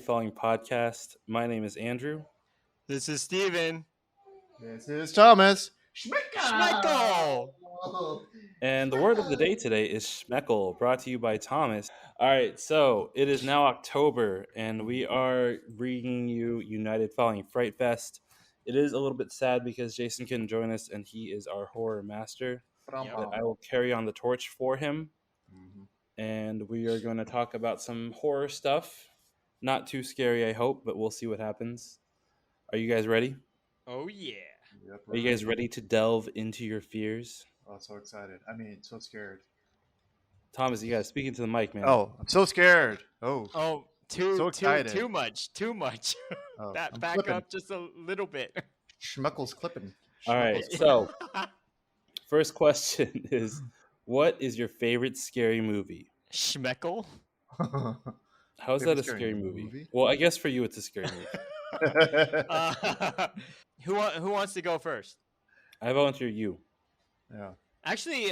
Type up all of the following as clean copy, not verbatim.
Falling podcast. My name is Andrew. This is Steven. This is Thomas. Schmeckel! And the word of the day today is schmeckel, brought to you by Thomas. All right, so it is now October, and we are bringing you United Falling Fright Fest. It is a little bit sad because Jason couldn't join us, and he is our horror master. Yep. But I will carry on the torch for him, Mhm. and we are going to talk about some horror stuff. Not too scary, I hope, but we'll see what happens. Are you guys ready? Oh, yeah. Yep, Are you guys ready to delve into your fears? Oh, so excited. I mean, so scared. Thomas, you guys speaking to the mic, man. Oh, I'm so scared. Oh, Oh, So excited. too much. oh I'm Back clipping. up just a little bit. Schmuckle's clipping. All right, Schmuckle's so first question is, what is your favorite scary movie? Schmeckel? clipping. How is that Favorite a scary scary movie? movie? Well, I guess for you it's a scary movie. Who wants to go first? I volunteer you. Yeah. Actually,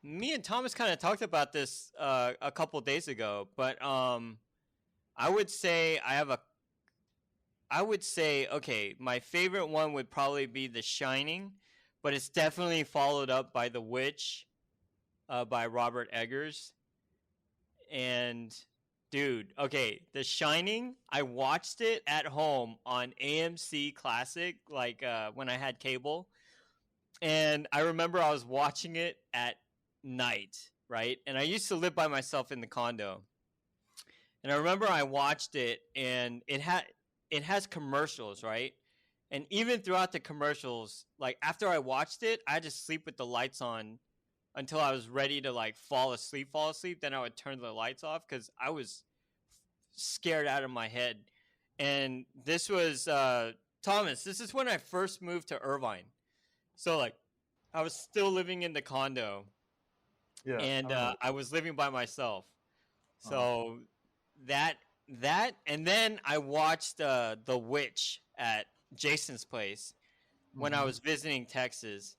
me and Thomas kind of talked about this a couple days ago, but I would say okay, my favorite one would probably be The Shining, but it's definitely followed up by The Witch, by Robert Eggers. And dude, okay, The Shining, I watched it at home on AMC Classic, like when I had cable. And I remember I was watching it at night, right? And I used to live by myself in the condo. And I remember I watched it, and it has commercials, right? And even throughout the commercials, like after I watched it, I had to sleep with the lights on until I was ready to like fall asleep. Then I would turn the lights off because I was scared out of my head. And this was Thomas. This is when I first moved to Irvine. So like, I was still living in the condo, Yeah. and I was living by myself. So Uh-huh. that, and then I watched The Witch at Jason's place when I Mhm. was visiting Texas.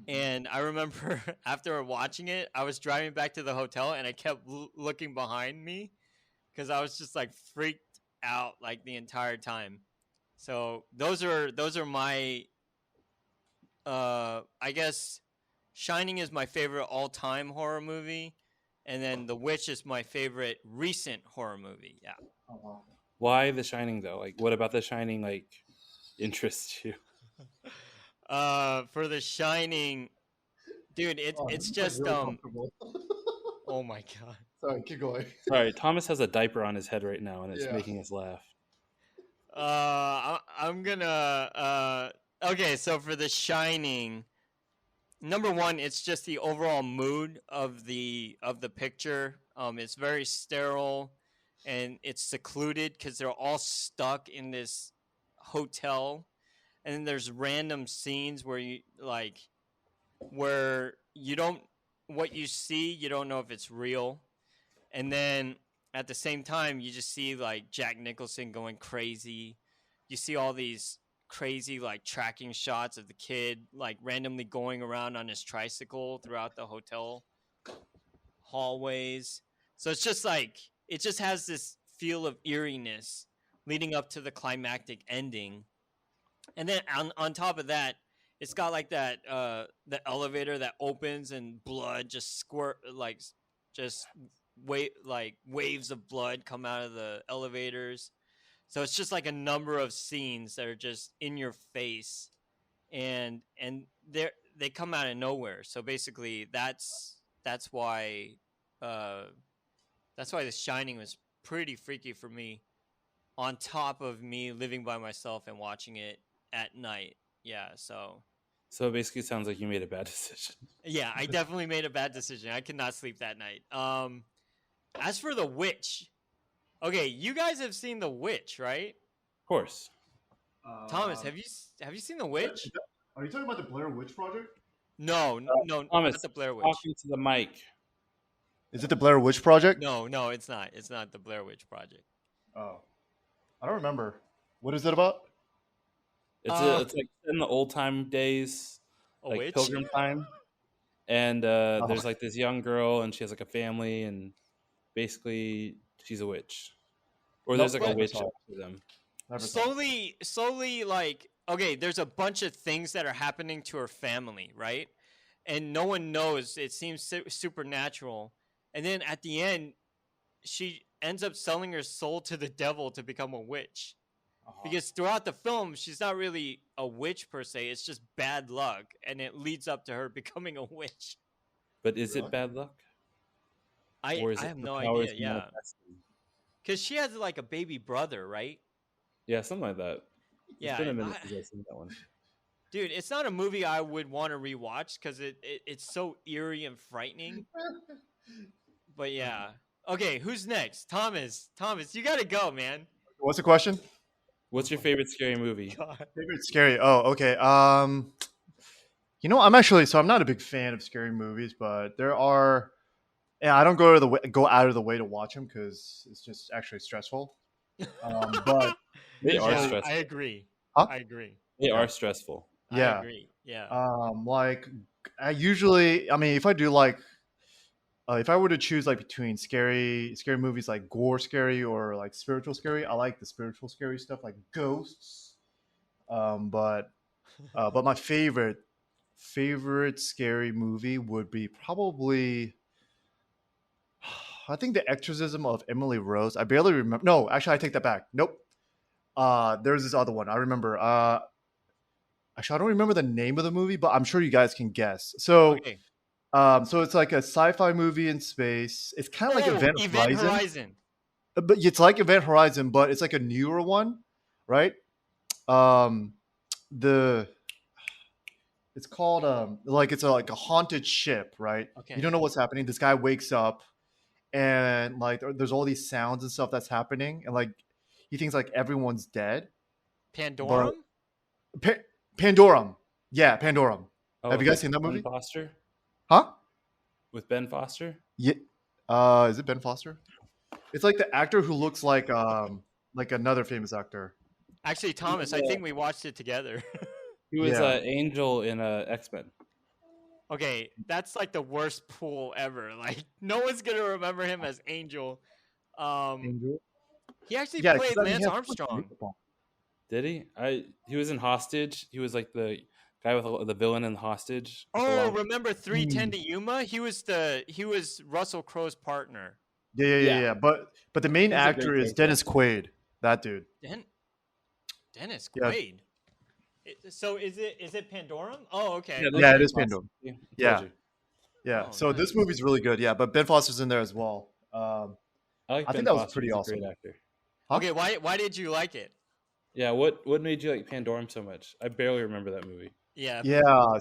And I remember after watching it, I was driving back to the hotel, and I kept looking behind me because I was just like freaked out like the entire time. So those are my I guess Shining is my favorite all-time horror movie, and then The Witch is my favorite recent horror movie. Yeah. Uh-huh. Why The Shining though? Like, what about The Shining like interests you? For The Shining, dude, Oh, it's this is, like, just really comfortable. oh my god. Sorry, keep going. Sorry, Thomas has a diaper on his head right now, and it's Yeah. making us laugh. I'm gonna okay, so for The Shining, number one, it's just the overall mood of the picture. It's very sterile, and it's secluded because they're all stuck in this hotel, and then there's random scenes where you don't what you see, you don't know if it's real, and then at the same time you just see like Jack Nicholson going crazy. You see all these crazy like tracking shots of the kid like randomly going around on his tricycle throughout the hotel hallways. So it's just like it just has this feel of eeriness leading up to the climactic ending. And then on top of that, it's got like that the elevator that opens and blood just squirt like just waves of blood come out of the elevators. So it's just like a number of scenes that are just in your face, and they come out of nowhere. So basically, that's why uh, The Shining was pretty freaky for me. On top of me living by myself and watching it at night, yeah. So So it basically sounds like you made a bad decision. yeah, I definitely made a bad decision. I could not sleep that night. As for The Witch, okay, you guys have seen The Witch, right? Of course. Thomas, have you seen The Witch? Are you talking about the Blair Witch Project? No, no, Thomas, not the Blair Witch. talking to the mic. Is it the Blair Witch Project? No, it's not. It's not the Blair Witch Project. Oh, I don't remember. What is it about? It's like in the old time days, A like witch? Pilgrim time, and there's like this young girl, and she has like a family, and basically she's a witch, or Nope, there's like a But never witch saw it. after them. Never saw it. slowly, like, okay, there's a bunch of things that are happening to her family, right? And no one knows. It seems supernatural. And then at the end, she ends up selling her soul to the devil to become a witch. Uh-huh. Because throughout the film, she's not really a witch per se. It's just bad luck, and it leads up to her becoming a witch. But is it Really? bad luck, I or is I it have the no idea. powers Yeah, manifesting? because she has like a baby brother, right? Yeah, something like that. It's Yeah, been a minute since I've seen that one. dude, it's not a movie I would want to rewatch because it's so eerie and frightening. But yeah, okay, who's next? Thomas. Thomas, you gotta go, man. What's the question? What's your favorite scary movie? God. Favorite scary. Oh, okay. I'm not a big fan of scary movies, but there are. Yeah, I don't go out of the way to watch them because it's just actually stressful. But They are Yeah, usually, I stressful. agree. huh? I agree. They Yeah, are stressful. I yeah. agree. Yeah. Like I mean, if I do like, if I were to choose like between scary movies like gore scary or like spiritual scary, I like the spiritual scary stuff like ghosts. But but my favorite scary movie would be probably I think the exorcism of Emily Rose. I barely remember. No, actually I take that back. Nope. There's this other one. I remember. Actually I don't remember the name of the movie, but I'm sure you guys can guess. Okay. So it's like a sci-fi movie in space. It's kind of like Oh, Event Event Horizon, Horizon. but it's like Event Horizon, but it's like a newer one, right? Um, the it's called like it's like a haunted ship, right? You Okay. don't know what's happening. This guy wakes up and like there's all these sounds and stuff that's happening, and like he thinks like everyone's dead, but Pandorum? pa- Pandorum, yeah, Pandorum. Oh, Have you with guys like seen that Ben movie? Foster. Huh? With Ben Foster. Yeah. Is it Ben Foster? It's like the actor who looks like another famous actor. Actually, He was, Thomas, I think we watched it together. he was Yeah. Angel in X Men. Okay, that's like the worst pool ever. Like no one's gonna remember him as Angel. Um, Angel. he actually Yeah, because played I mean he Lance has so much Armstrong. makeup on. Did he? He was in Hostage. He was like the guy with the villain in Hostage with the Oh, long. remember 310 Hmm. to Yuma? He was Russell Crowe's partner. Yeah, Yeah. But the main he was a actor great is character Dennis actor. Quaid. That dude. Den- Dennis Yeah. Quaid. So is it Pandorum? Oh, Yeah, okay. that's Yeah, it Ben is Foster. Pandora. See? I told Yeah. you. Yeah. Oh, So this nice. movie's really good. Yeah, but Ben Foster's in there as well. I like I think Ben that was Foster. pretty He's a great awesome. actor. Huh? Okay, why did you like it? Yeah. What made you like Pandorum so much? I barely remember that movie. Yeah, me too. Yeah.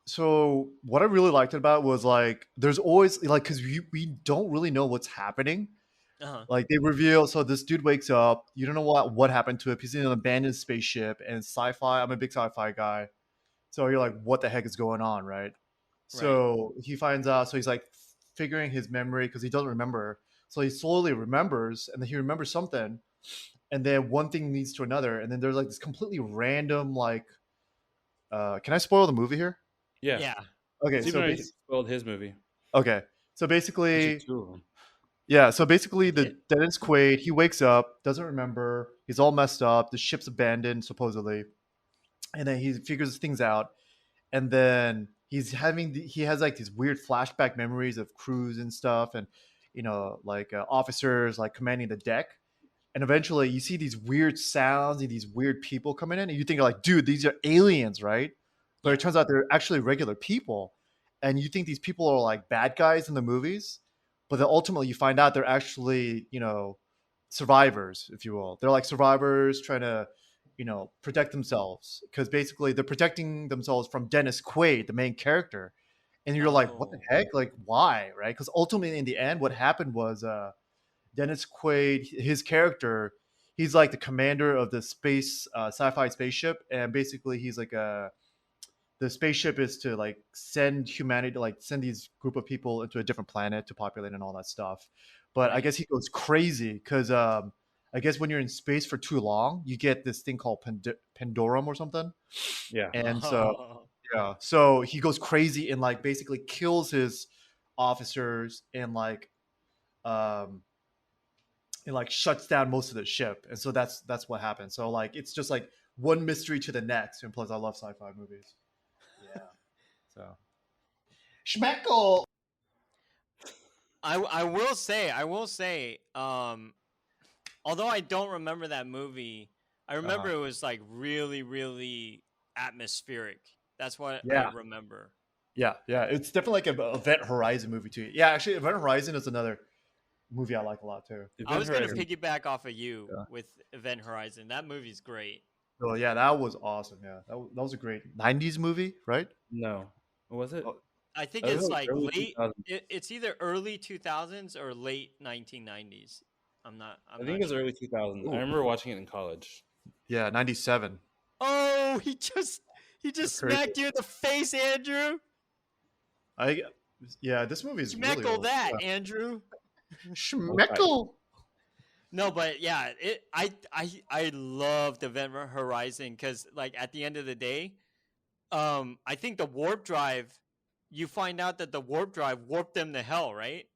So what I really liked about it was like there's always like because we don't really know what's happening. Uh-huh. Like they reveal, so this dude wakes up. You don't know what happened to him. He's in an abandoned spaceship and it's sci-fi. I'm a big sci-fi guy, so you're like, what the heck is going on, right? Right. So he finds out. So he's like figuring his memory because he doesn't remember. So he slowly remembers, and then he remembers something, and then one thing leads to another, and then there's like this completely random like. Can I spoil the movie here? Yeah. Yeah. Okay, Steven so already spoiled his movie. okay, so Actually, basically, two of them. yeah, so basically, I the did? Dennis Quaid he wakes up, doesn't remember, he's all messed up. The ship's abandoned supposedly, and then he figures things out, and then he has like these weird flashback memories of crews and stuff, and like officers like commanding the deck, and eventually you see these weird sounds and these weird people coming in, and you think like, dude, these are aliens, right? But Yeah. it turns out they're actually regular people, and you think these people are like bad guys in the movies, but then ultimately you find out they're actually survivors, if you will. They're like survivors trying to protect themselves because basically they're protecting themselves from Dennis Quaid, the main character. And you're like, what the Oh. heck? Like, why? Right? Because ultimately, in the end, what happened was Dennis Quaid, his character, he's like the commander of the space sci-fi spaceship, and basically he's like the spaceship is to like send humanity, to like send these group of people into a different planet to populate and all that stuff. But I Right. guess he goes crazy because I guess when you're in space for too long, you get this thing called Pandorum or something, Yeah. and so Oh. yeah, so he goes crazy and like basically kills his officers and like um and like shuts down most of the ship, and so that's what happened. So like it's just like one mystery to the next, and plus I love sci-fi movies. Yeah. So Schmeckle. I will say, although I don't remember that movie, I remember Uh-huh. it was like really, really atmospheric. That's what I Yeah. remember. Yeah. It's definitely like an Event Horizon movie too. Yeah, actually, Event Horizon is another movie I like a lot too. I Event was gonna Horizon. piggyback off of you Yeah. with Event Horizon. That movie's great. So yeah, that was awesome. Yeah, that was a great '90s movie, right? No, was it? Oh, I think I was it's like like early late. 2000s. It's either early 2000s or late 1990s. I'm not. I I'm think not it was sure. early 2000s. I ooh, remember watching it in college. yeah, '97. Oh, he just That's crazy. smacked you in the face, Andrew. I yeah, this movie is really Schmeckle old. that, Andrew. Okay. Schmeckle. No, but yeah, I love the Event Horizon because like at the end of the day, I think the warp drive. You find out that the warp drive warped them to hell, right?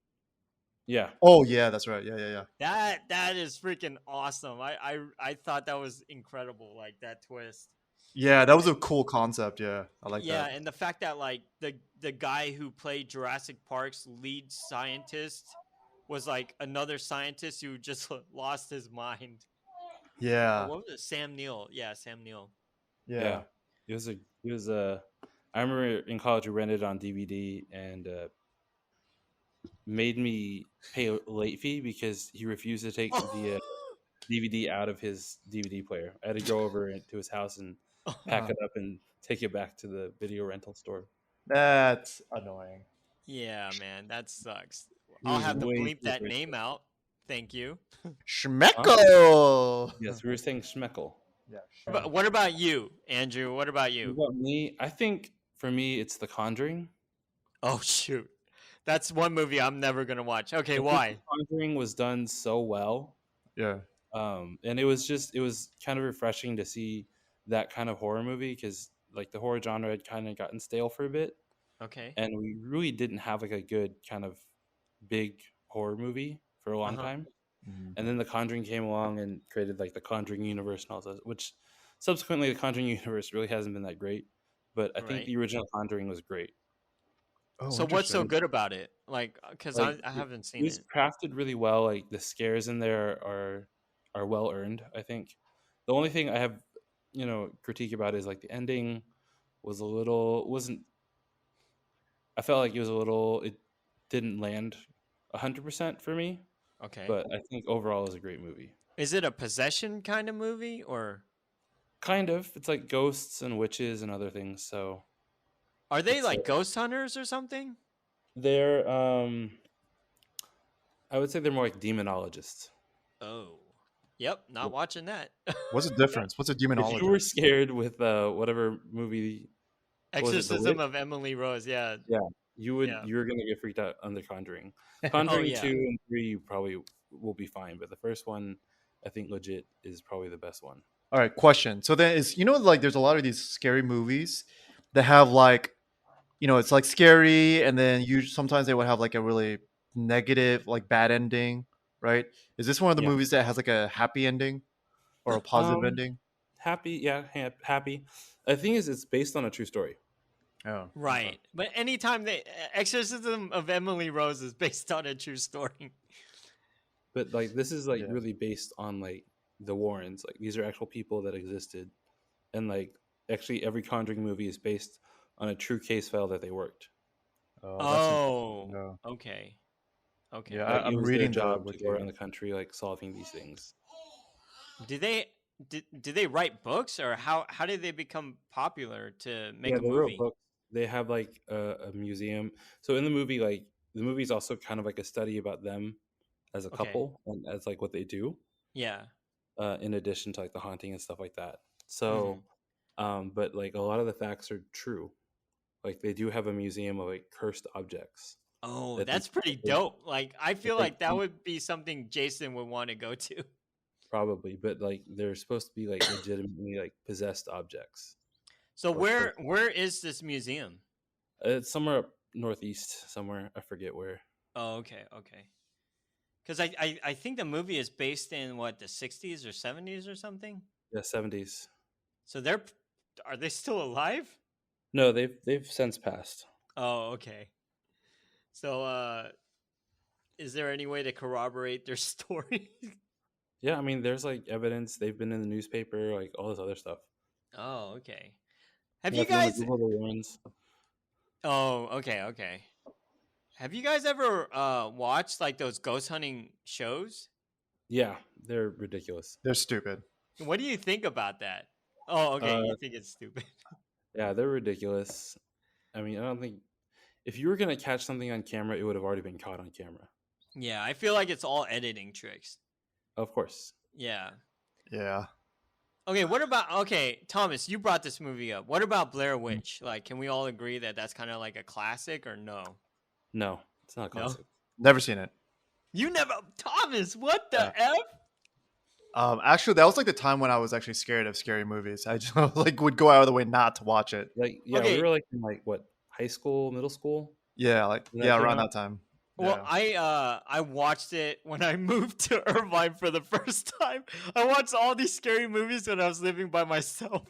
Yeah. Oh yeah, that's right. Yeah. That is freaking awesome. I thought that was incredible, like that twist. Yeah, that was a cool concept. Yeah, I like Yeah, that. and the fact that like the guy who played Jurassic Park's lead scientist was like another scientist who just lost his mind. Yeah, What was it? Sam Neill. Yeah, Sam Neill. yeah. Yeah. It was a I remember in college we rented it on DVD and made me pay a late fee because he refused to take the DVD out of his DVD player. I had to go over to his house and pack Uh, it up and take it back to the video rental store. that's annoying. Yeah, man, that sucks. He I'll was have to way bleep too that afraid. name out. Thank you. Huh? Schmeckle. Yes, we were saying Schmeckle. Yeah, But Schmeckle. what about you, Andrew? What about What you? about me? I think for me it's The Conjuring. Oh shoot, that's one movie I'm never gonna watch. Okay, I think The why? Conjuring was done so well. Yeah. And it was kind of refreshing to see that kind of horror movie because like the horror genre had kind of gotten stale for a bit, Okay. and we really didn't have like a good kind of big horror movie for a Uh long huh. time. Mhm. And then The Conjuring came along and created like the Conjuring universe and all that, which subsequently the Conjuring universe really hasn't been that great. But I think Right. the original Conjuring was great. Oh, So what's so interesting. good about it? Like, cause Like I it haven't seen was it. crafted really well. Like the scares in there are well earned. I think the only thing I have critique about is like the ending was a little wasn't. I felt like it was a little. It didn't land 100% for me, Okay. but I think overall it was a great movie. Is it a possession kind of movie or Kind of, it's like ghosts and witches and other things. So are they it's like ghost hunters or something? they're I would say they're more like demonologists. Oh. Yep, not watching that. What's the difference? What's a If you were demonologist? scared with whatever movie, what was it, The Exorcism Witch? of Emily Rose. Yeah. Yeah, Yeah. you're gonna get freaked out on The Conjuring. Oh Conjuring 2 yeah. and 3 you probably will be fine, but the first one I think legit is probably the best one. All right, question. So then is like there's a lot of these scary movies that have like it's like scary and then you sometimes they would have like a really negative like bad ending, right? Is this one of the Yeah. movies that has like a happy ending or a positive Um ending? happy, yeah, happy. The thing is it's based on a true story. Oh, okay. Right. But anytime they Exorcism of Emily Rose is based on a true story. But like this is like Yeah. really based on like the Warrens. Like these are actual people that existed. And like actually every Conjuring movie is based on a true case file that they worked. Oh, that's interesting. Oh. Yeah. Okay. Yeah, Okay. Like it I'm was their reading the job to go wiki. around the country like solving these things. Do they do they write books or how did they become popular to make Yeah, a they wrote movie? books. They have like a museum. So in the movie, like the movie's also kind of like a study about them as a Okay. couple and as like what they do, Yeah. in addition to like the haunting and stuff like that. Hmm. So, but like a lot of the facts are true. Like they do have a museum of like cursed objects Oh, that they that's pretty dope. Like I it's feel like like that would be something Jason would want to go to. probably, but like they're supposed to be like legitimately like possessed objects So or cursed. where is this museum? It's somewhere up northeast, somewhere I forget where. Oh, okay, okay. Because I think the movie is based in what, the 60s or 70s or something. Yeah, 70s. So are they still alive? No, they've since passed. Oh, okay. So is there any way to corroborate their story? Yeah, I mean, there's like evidence. They've been in the newspaper, like all this other stuff. Oh, okay. Have Yeah, you if you want to guys? Google the ones, Oh, okay, okay. Have you guys ever watched like those ghost hunting shows? yeah, they're ridiculous. They're stupid. What do you think about that? Oh, okay. Uh, You think it's stupid? yeah, they're ridiculous. I mean, I don't think if you were gonna catch something on camera, it would have already been caught on camera. Yeah, I feel like it's all editing tricks. Of course. Yeah. Yeah. Okay, what about Thomas, you brought this movie up. What about Blair Mm. Witch? Like, can we all agree that that's kind of like a classic or no? No, it's not a No. classic. Never seen it. You never Thomas, what Yeah. the F? Actually, that was like the time when I was actually scared of scary movies. I just like would go out of the way not to watch it. Like, yeah, we Okay. were like in like what, high school, middle school? Yeah, like When that yeah, came around out? that time. Well, Yeah. I watched it when I moved to Irvine for the first time. I watched all these scary movies when I was living by myself.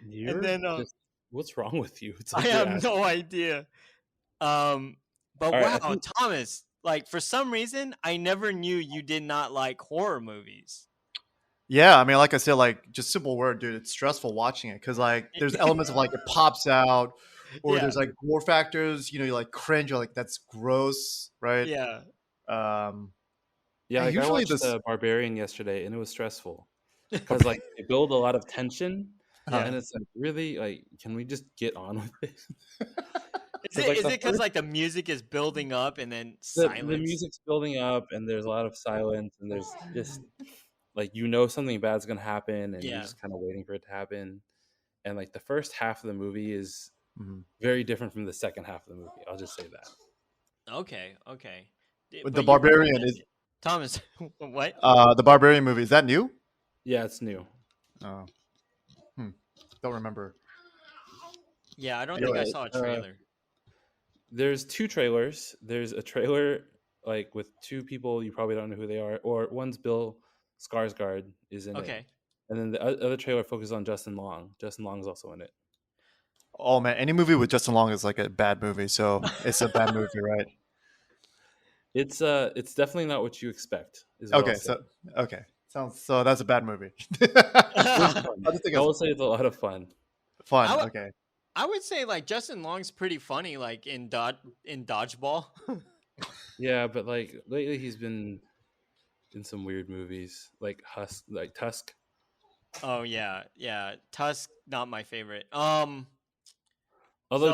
You're then, just what's wrong with you? It's I like you're have asking. no idea. But All right, I wow, think Thomas, like for some reason, I never knew you did not like horror movies. Yeah, I mean, like I said, like just simple word, dude. It's stressful watching it because like there's elements of like it pops out, or Yeah. there's like gore factors. You know, you like cringe, or like that's gross, right? Yeah. Um, yeah, and like I usually watched this. Barbarian yesterday, and it was stressful because like they build a lot of tension, Yeah. and it's like really like, can we just get on with it? Is 'Cause, it like, is the it because first like the music is building up and then the silence? music's building up, and there's a lot of silence, and there's just like something bad's gonna happen, and you're Yeah. just kind of waiting for it to happen. And like the first half of the movie is Mhm. very different from the second half of the movie. I'll just say that. Okay. Okay. With the But you Barbarian recommend is it, Thomas? What? the Barbarian movie. Is that new? Yeah, it's new. Oh, don't remember. Yeah, I don't think I Anyway, saw a trailer. There's two trailers. There's a trailer like with two people you probably don't know who they are, or one's Bill Skarsgård is in it, Okay. and then the other trailer focuses on Justin Long. Justin Long is also in it. oh man, any movie with Justin Long is like a bad movie, so it's a bad movie, right? It's definitely not what you expect. Is what I'll Okay, say. so okay, sounds so that's a bad movie. It was fun. I just think I it's will say it's a lot of fun. fun. I, w- Okay, I would say like Justin Long's pretty funny, like in dodgeball. Yeah, but like lately he's been in some weird movies, like Tusk. Oh yeah, yeah. Tusk, not my favorite. Although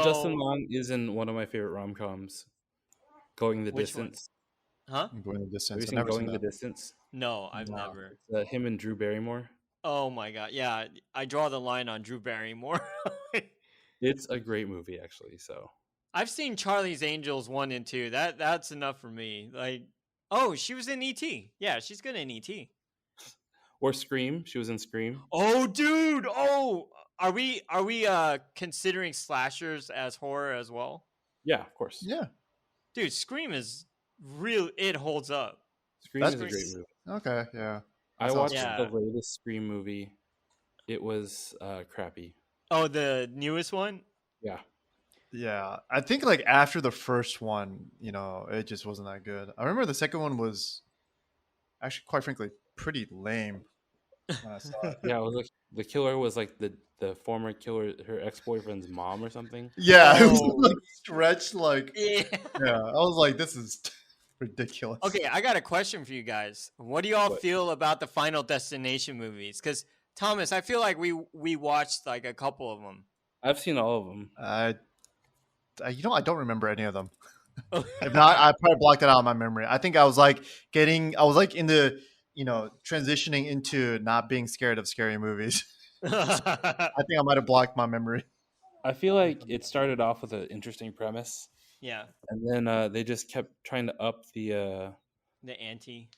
Justin So Long is in one of my favorite rom coms, Going the which one? Distance. Huh? I'm going the Have you distance. I've seen never Going seen the that. Distance? No, I've No. never. It's him and Drew Barrymore. Oh my god, yeah. I draw the line on Drew Barrymore. It's a great movie, actually. So I've seen Charlie's Angels 1 and 2. That's enough for me. Like, oh, she was in ET. Yeah, she's good in ET. or Scream. She was in Scream. Oh, dude. Oh, are we considering slashers as horror as well? Yeah, of course. Yeah. Dude, Scream is real. It holds up. Scream That's is a great Scream- movie. Okay. Yeah. I sounds watched Yeah. the latest Scream movie. It was crappy. Oh, the newest one. Yeah. Yeah, I think like after the first one, you know, it just wasn't that good. I remember the second one was actually, quite frankly, pretty lame when I saw it. Yeah, it was like the killer was like the former killer, her ex boyfriend's mom or something. Yeah, it was Oh. like stretched. Like, Yeah. yeah, I was like, this is ridiculous. Okay, I got a question for you guys. What do y'all What? feel about the Final Destination movies? Because Thomas, I feel like we watched like a couple of them. I've seen all of them. You know, I don't remember any of them. If not, I probably blocked it out of my memory. I think I was like in the, you know, transitioning into not being scared of scary movies. I think I might have blocked my memory. I feel like it started off with an interesting premise, Yeah, and then they just kept trying to up the ante.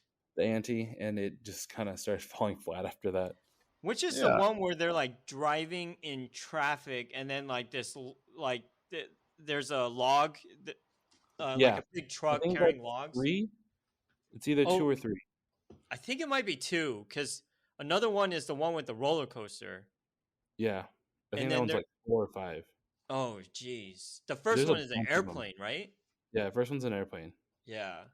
ante, and it just kind of started falling flat after that. Which is the Yeah. one where they're like driving in traffic, and then like there's a log, like Yeah. a big I truck think carrying that's logs. 3. It's either two Oh, or three. I think it might be two because another one is the one with the roller coaster, Yeah, I and think that then one's there. like 4 or 5. Oh, jeez. The first There's a one is an bunch of them. airplane, right? Yeah, first one's an airplane. Yeah.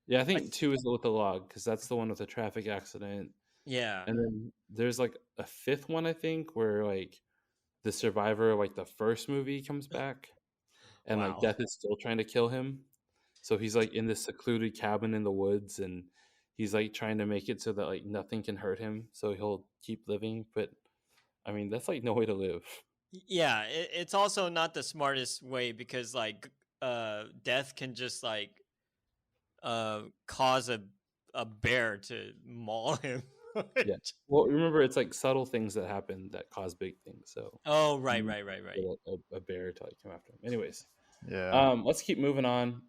Yeah, I I think th- two is with the log because that's the one with the traffic accident. yeah. And then there's like a fifth one, I think, where like the survivor of like the first movie comes back and like Wow. death is still trying to kill him. So he's like in this secluded cabin in the woods and he's like trying to make it so that like nothing can hurt him. So he'll keep living. But I mean, that's like no way to live. Yeah, it's also not the smartest way because like death can just like cause a bear to maul him. Yeah. Well, remember, it's like subtle things that happen that cause big things. So Oh, you right, need right, right, to right. get a bear to like come after him. Anyways, Yeah. let's keep moving on.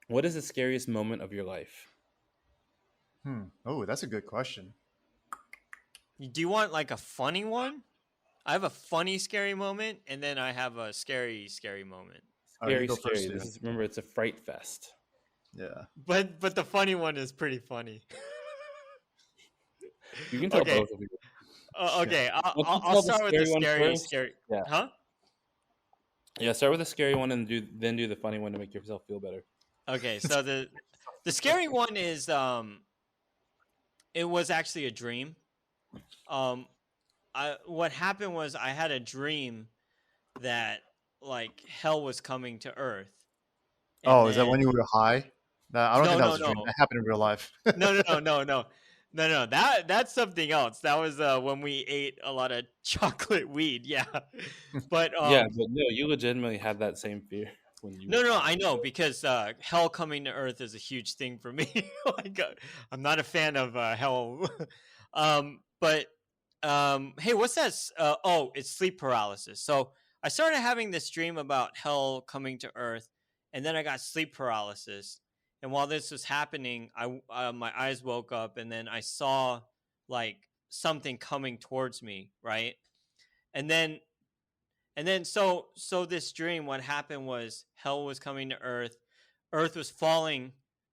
What is the scariest moment of your life? Oh, that's a good question. Do you want like a funny one? I have a funny scary moment and then I have a scary moment. All right, you Scary, go first, scary. This Steven. is remember, it's a fright fest. Yeah. But the funny one is pretty funny. You can tell Okay. both of you. Yeah. Okay, Why don't you I'll tell the start with the scary one scary first? scary. Yeah, Huh? yeah. Start with the scary one and then do the funny one to make yourself feel better. Okay, so the scary one is it was actually a dream. Um I what happened was I had a dream that like hell was coming to earth. And Oh, is that then when you were high? I don't think no, that no, was a dream. no. That happened in real life. No, no, no, no, no. No, no, that's something else. That was when we ate a lot of chocolate weed. Yeah. But Yeah, but no, you legitimately had that same fear when you no, were no, high. I know because hell coming to Earth is a huge thing for me. like, I'm not a fan of hell. But hey, what's that? Oh, it's sleep paralysis. So I started having this dream about hell coming to Earth, and then I got sleep paralysis. And while this was happening, my eyes woke up, and then I saw like something coming towards me, right? And then so this dream, what happened was hell was coming to earth. Earth was falling.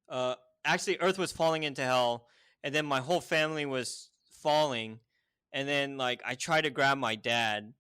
Uh, actually, Earth was falling into hell, and then my whole family was falling. And then like I tried to grab my dad,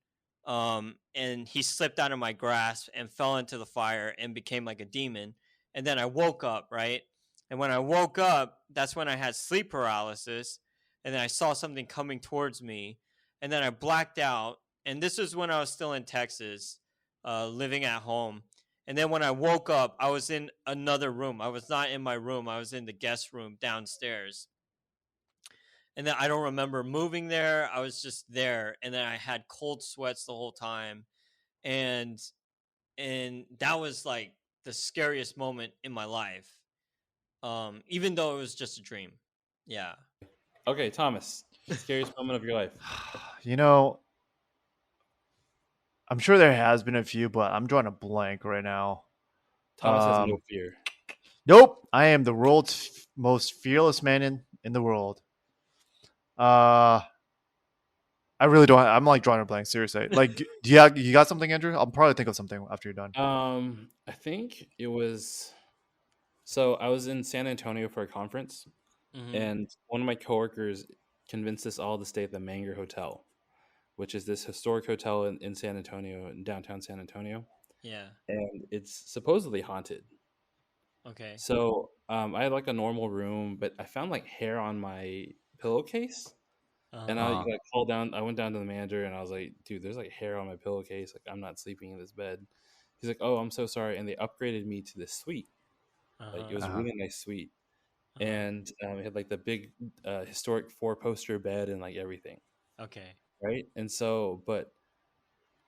and he slipped out of my grasp and fell into the fire and became like a demon. And then I woke up, right? And when I woke up, that's when I had sleep paralysis, and then I saw something coming towards me, and then I blacked out. And this is when I was still in Texas, living at home. And then when I woke up, I was in another room. I was not in my room. I was in the guest room downstairs. And then I don't remember moving there. I was just there, and then I had cold sweats the whole time, and that was like the scariest moment in my life. Even though it was just a dream. Yeah. Okay, Thomas, scariest moment of your life. You know, I'm sure there has been a few, but I'm drawing a blank right now. Thomas has no Um, fear. nope. I am the world's most fearless man in the world. Uh, I really don't. I'm like drawing a blank. Seriously. Like, you got something, Andrew? I'll probably think of something after you're done. I think it was. So I was in San Antonio for a conference, Mm-hmm. and one of my coworkers convinced us all to stay at the Manger Hotel, which is this historic hotel in San Antonio, in downtown San Antonio, Yeah. and it's supposedly haunted. Okay. So I had like a normal room, but I found like hair on my pillowcase. Uh And huh. I Uh like called down. I went down to the manager and I was like, "Dude, there's like hair on my pillowcase. Like I'm not sleeping in this bed." He's like, "Oh, I'm so sorry." And they upgraded me to this suite. Uh Like it huh. was a huh. really nice suite, Uh huh. and it had like the big historic 4 poster bed and like everything, Okay. right? And so, but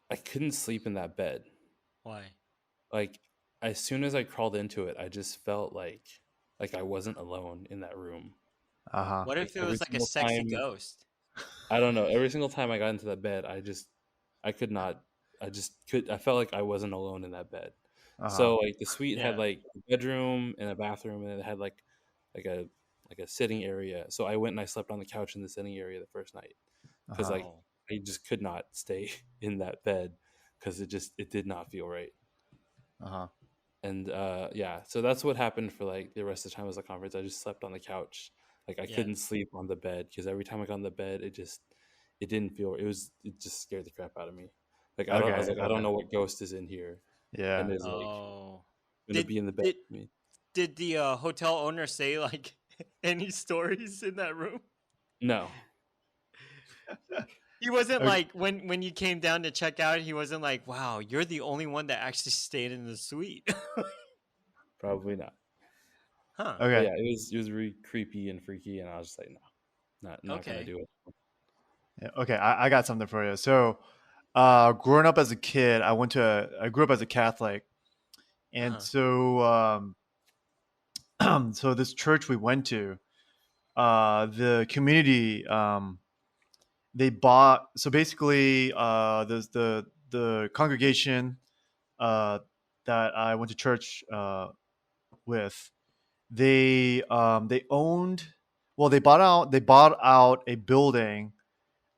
I couldn't sleep in that bed. Why? Like as soon as I crawled into it, I just felt like I wasn't alone in that room. Uh huh. What Like if it every was like a single sexy time ghost? I don't know. Every single time I got into that bed, I could not, I felt like I wasn't alone in that bed. Uh huh. So like the suite had Yeah. like a bedroom and a bathroom, and it had like a like a sitting area. So I went and I slept on the couch in the sitting area the first night Uh because huh. like Oh. I just could not stay in that bed because it did not feel right. Uh huh. And yeah, so that's what happened for like the rest of the time as a conference. I just slept on the couch. Like I Yeah. couldn't sleep on the bed because every time I got on the bed, it didn't feel it just scared the crap out of me. Like I was Okay, like I don't okay. know what ghost is in here Yeah. and is like Oh. gonna Did be in the bed did with me. did the hotel owner say like any stories in that room? No, He wasn't Okay. like when you came down to check out. He wasn't like, "Wow, you're the only one that actually stayed in the suite." probably not. Huh. But Okay. yeah, it was really creepy and freaky, and I was just like, no, not gonna Okay. do it. Yeah, okay, I got something for you. So, growing up as a kid, I grew up as a Catholic, and Uh-huh. so so this church we went to, the community, they bought. So basically, the congregation uh, that I went to church with, they owned. Well, they bought out a building,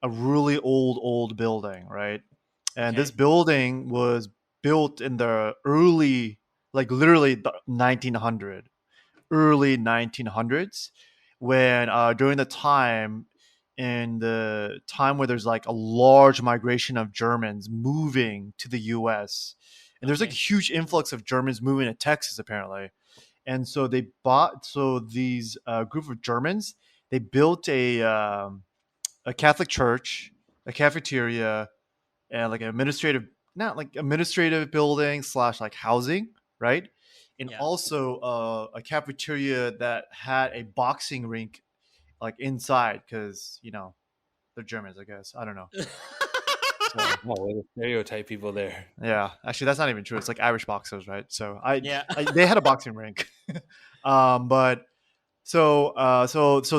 a really old building, right? And this Okay. building was built in the early, like literally the 1900, early 1900s, when during the time, in the time where there's like a large migration of Germans moving to the US. And there's like a Okay. huge influx of Germans moving to Texas apparently. And so they bought, so these group of Germans, they built a Catholic church, a cafeteria, and like an administrative, not like administrative building slash like housing, right? And Yeah. also a cafeteria that had a boxing rink like inside, because they're Germans, I guess. I don't know. So Oh, way to stereotype people there. yeah, actually, that's not even true. It's like Irish boxers, right? So Yeah. they had a boxing rink, but so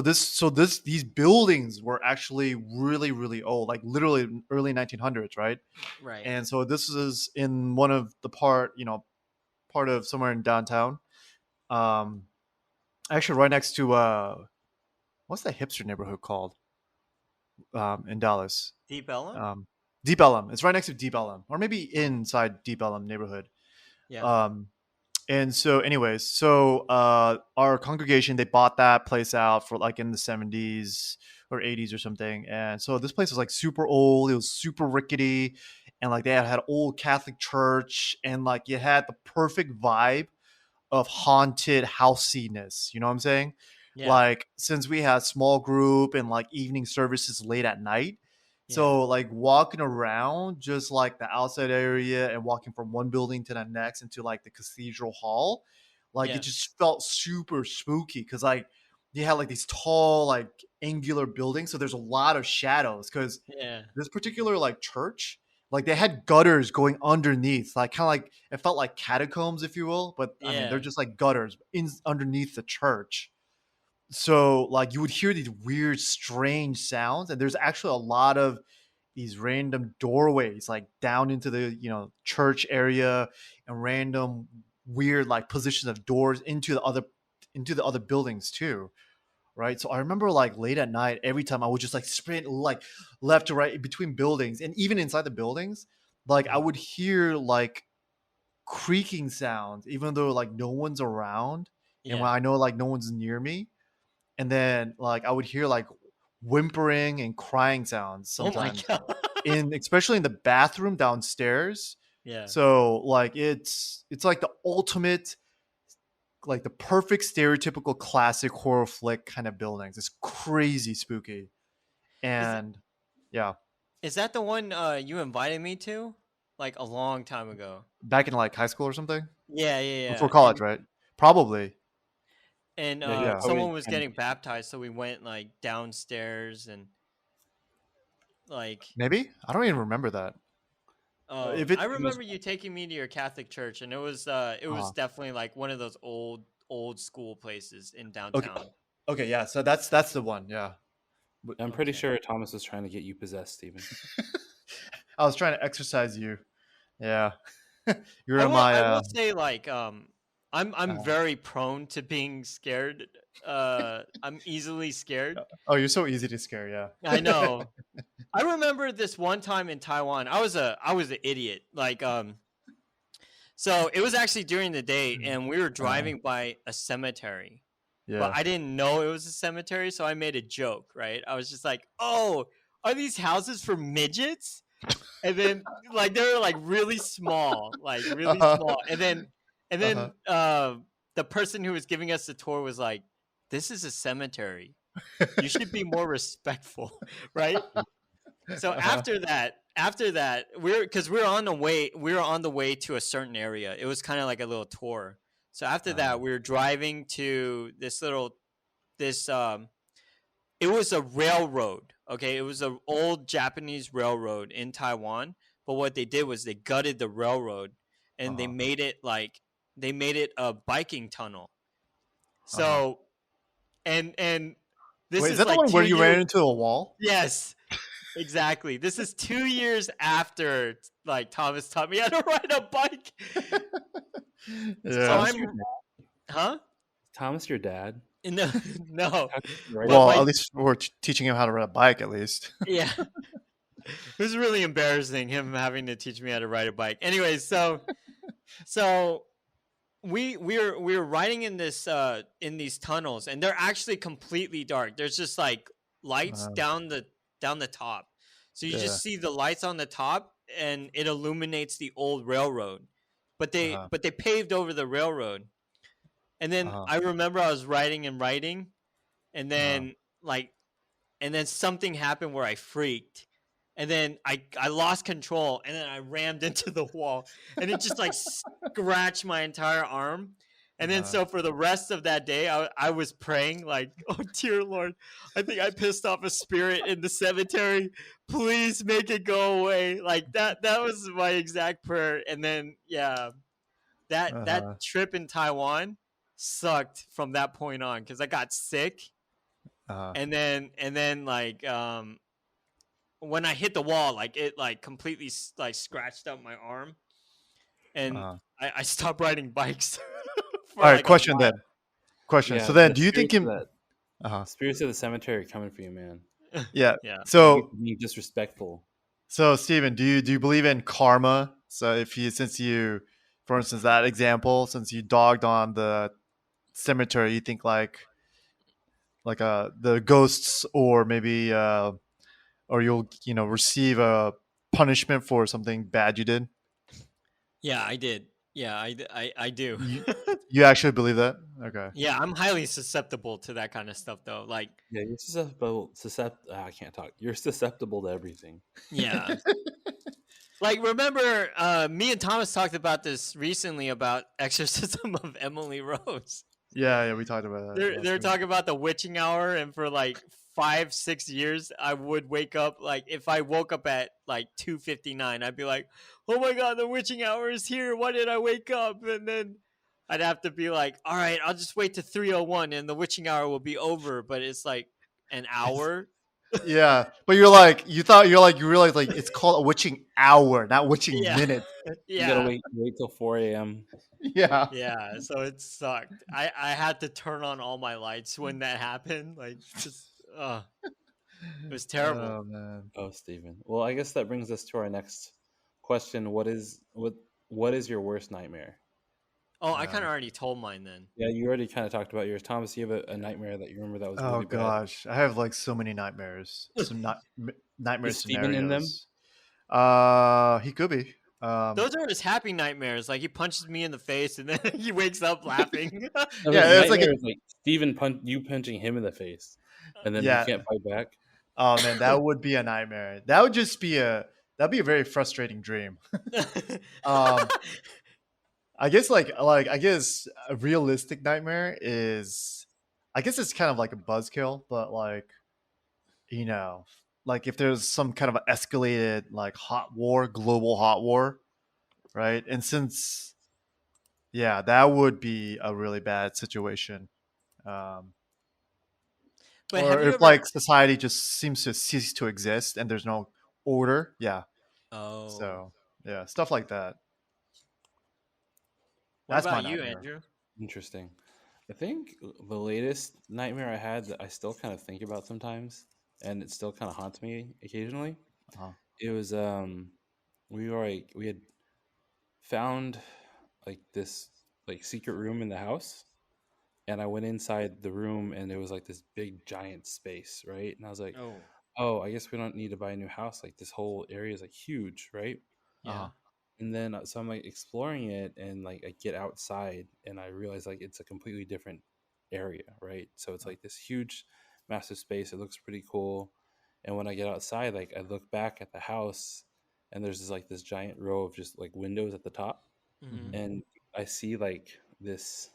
these buildings were actually really old, like literally early 1900s, right? Right. And so this is in one of the part of somewhere in downtown, um actually right next to what's that hipster neighborhood called, in Dallas? Deep Ellum? um Deep Ellum. It's right next to Deep Ellum, or maybe inside Deep Ellum neighborhood. Yeah. um and so anyways, so our congregation, they bought that place out for like in the 70s or 80s or something. And so this place was like super old, it was super rickety, and like they had old Catholic church, and like it had the perfect vibe of haunted housiness, you know what I'm saying? Yeah. Like, since we had small group and like evening services late at night, Yeah. so like walking around just like the outside area and walking from one building to the next into like the cathedral hall, like it Yeah. just felt super spooky, because like you had like these tall, like angular buildings, so there's a lot of shadows, because Yeah. this particular like church, like they had gutters going underneath, like kind of like it felt like catacombs, if you will, but I mean they're Yeah. just like gutters in underneath the church. So like you would hear these weird strange sounds, and there's actually a lot of these random doorways like down into the church area, and random weird like positions of doors into the other buildings too, right? So I remember like late at night, every time I would just like sprint like left to right between buildings, and even inside the buildings, like I Mm. would hear like creaking sounds, even though like no one's around, and when Yeah. I know like no one's near me. And then like I would hear like whimpering and crying sounds Oh my sometimes, god. in especially in the bathroom downstairs. Yeah. So like it's like the ultimate, like the perfect stereotypical classic horror flick kind of buildings. It's crazy spooky. Is And yeah, is that the one you invited me to? Like a long time ago. back in like high school or something, Yeah, yeah, before yeah. college, right? Probably. And Yeah, he's Yeah. probably someone was trying to getting get you. baptized, so we went like downstairs and like Maybe, I don't even remember that. If I it He was remember you taking me to your Catholic church, and it was uh definitely like one of those old school places in okay, downtown. okay, yeah. So that's the one. Yeah. I'm pretty Okay. sure Thomas was trying to get you possessed, Steven. I was trying to exercise you. Yeah. You're I in will my I will say like I'm uh very prone to being scared. I'm easily scared. oh, you're so easy to scare, I yeah. know. I remember this one time in Taiwan. I was an idiot. Like So it was actually during the day, Mm. and we were driving by a cemetery, but Yeah. I didn't know it was a cemetery, so I made a joke, right? I was just like, "Oh, are these houses for midgets?" And then like they were like really small, like really Uh-huh. small. And Uh-huh. then the person who was giving us the tour was like, "This is a cemetery. You should be more respectful," right? So Uh-huh. after that, because we were on the way to a certain area. It was kind of like a little tour. So after Uh-huh. that, we were driving to this it was a railroad. Okay, it was an old Japanese railroad in Taiwan. But what they did was they gutted the railroad and Uh-huh. they made it a biking tunnel. Uh-huh. So and this Wait, is is that the like one where two you years. ran into a wall? Yes, exactly. This is 2 years after like Thomas taught me how to ride a bike. Is So Yeah. Thomas your I'm, dad? huh? Is Thomas your dad? No, no. How can you ride a But Well, bike? at my least we're teaching him how to ride a bike, at least. yeah, it was really embarrassing him having to teach me how to ride a bike. Anyway, so we were riding in these tunnels, and they're actually completely dark. There's just like lights Uh, down the top, so you yeah. just see the lights on the top, and it illuminates the old railroad. But they Uh-huh. but they paved over the railroad, and then Uh-huh. I remember I was riding, and Uh-huh. then something happened where I freaked. And then I lost control, and then I rammed into the wall, and it just like scratched my entire arm. And then Uh-huh. so for the rest of that day, I was praying like, "Oh dear Lord, I think I pissed off a spirit in the cemetery. Please make it go away." Like that was my exact prayer. And then yeah, that Uh-huh. trip in Taiwan sucked from that point on because I got sick, Uh-huh. and then like when I hit the wall, like it like completely like scratched up my arm, and Uh-huh. I stopped riding bikes for All right, like a question while. then. Question. Yeah, So then, the do you think him? Uh-huh. spirits of the cemetery are coming for you, man. Yeah. Yeah. Thank you So, for being disrespectful. Steven, do you believe in karma? So, if you, since you, for instance, that example, since you dogged on the cemetery, you think like the ghosts, or maybe or you'll receive a punishment for something bad you did. Yeah, I did. Yeah, I do. You you actually believe that? Okay. Yeah, I'm highly susceptible to that kind of stuff though. Like, Yeah, you're susceptible. I can't talk. You're susceptible to everything. yeah. Like remember me and Thomas talked about this recently about Exorcism of Emily Rose. Yeah, yeah, we talked about that last They're week. talking about the witching hour, and for like 5-6 years, I would wake up like if I woke up at like 2:59, I'd be like, "Oh my god, the witching hour is here! Why did I wake up?" And then I'd have to be like, "All right, I'll just wait to 3:01, and the witching hour will be over." But it's like an hour. Yeah, but you realized like it's called a witching hour, not witching Yeah, minute. You gotta yeah, wait till 4 a.m. Yeah. yeah. So it sucked. I had to turn on all my lights when that happened. Like, just it was terrible. Oh man. Oh, Stephen. Well, I guess that brings us to our next question. What is your worst nightmare? Oh, I kind Yeah. of already told mine then. Yeah, you already kind of talked about yours. Thomas, you have a nightmare that you remember that was Oh really bad. gosh, I have like so many nightmares, some nightmare Is Stephen in them? scenarios. He could be. Those are his happy nightmares. Like he punches me in the face and then he wakes up laughing. No, the Yeah, it's like nightmare is like you punching him in the face, and then he yeah. can't fight back. Oh man, that would be a nightmare. That'd be a very frustrating dream. Um, I guess a realistic nightmare is, I guess it's kind of like a buzzkill, but like you know, like if there's some kind of escalated like hot war, global hot war, right? And since yeah, that would be a really bad situation. Um, But or have you if ever? like society just seems to cease to exist and there's no order, yeah. Oh, So yeah, stuff like that. what That's my about you, nightmare. Andrew? Interesting. I think the latest nightmare I had that I still kind of think about sometimes, and it still kind of haunts me occasionally. Uh-huh. It was we had found like this like secret room in the house, and I went inside the room, and it was like this big giant space, right? And I was like, Oh, oh, I guess we don't need to buy a new house. Like this whole area is like huge, right? yeah. And then so I'm like exploring it, and like I get outside, and I realize like it's a completely different area, right? So it's like this huge, massive space. It looks pretty cool. And when I get outside, like I look back at the house, and there's this giant row of just like windows at the top, Hmm. and I see like this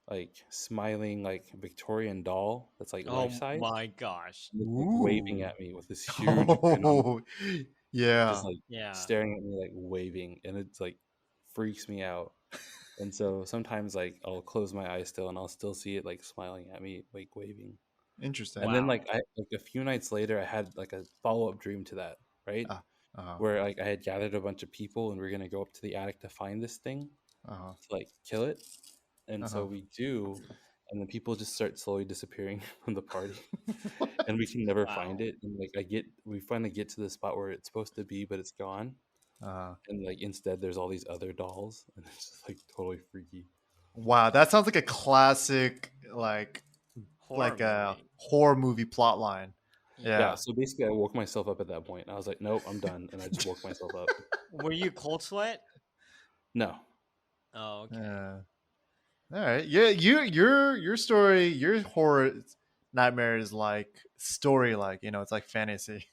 like smiling like Victorian doll that's like life Oh size, my gosh. and it's like waving Ooh. at me with this huge grin on, Oh, just yeah. like Yeah. staring at me like waving, and it's like freaks me out. And so sometimes like I'll close my eyes still, and I'll still see it like smiling at me, like waving. And Interesting. then Wow. like I like a few nights later I had like a follow-up dream to that, right? Uh, uh, Where like I had gathered a bunch of people, and we are gonna go up to the attic to find this thing uh, to like kill it. And so uh. we do, and then people just start slowly disappearing from the party, and we can never find Wow. it. And like we finally get to the spot where it's supposed to be, but it's gone. Uh, And like instead there's all these other dolls, and it's just like totally freaky. wow, that sounds like a classic, Horror a movie. horror movie plot line. Yeah. Yeah, Yeah. so basically I woke myself up at that point, and I was like, nope, I'm done, and I just woke myself up. Were you cold sweat? No. Oh, okay. Yeah. All right. Yeah. Your story, your horror nightmare is like story, like it's like fantasy.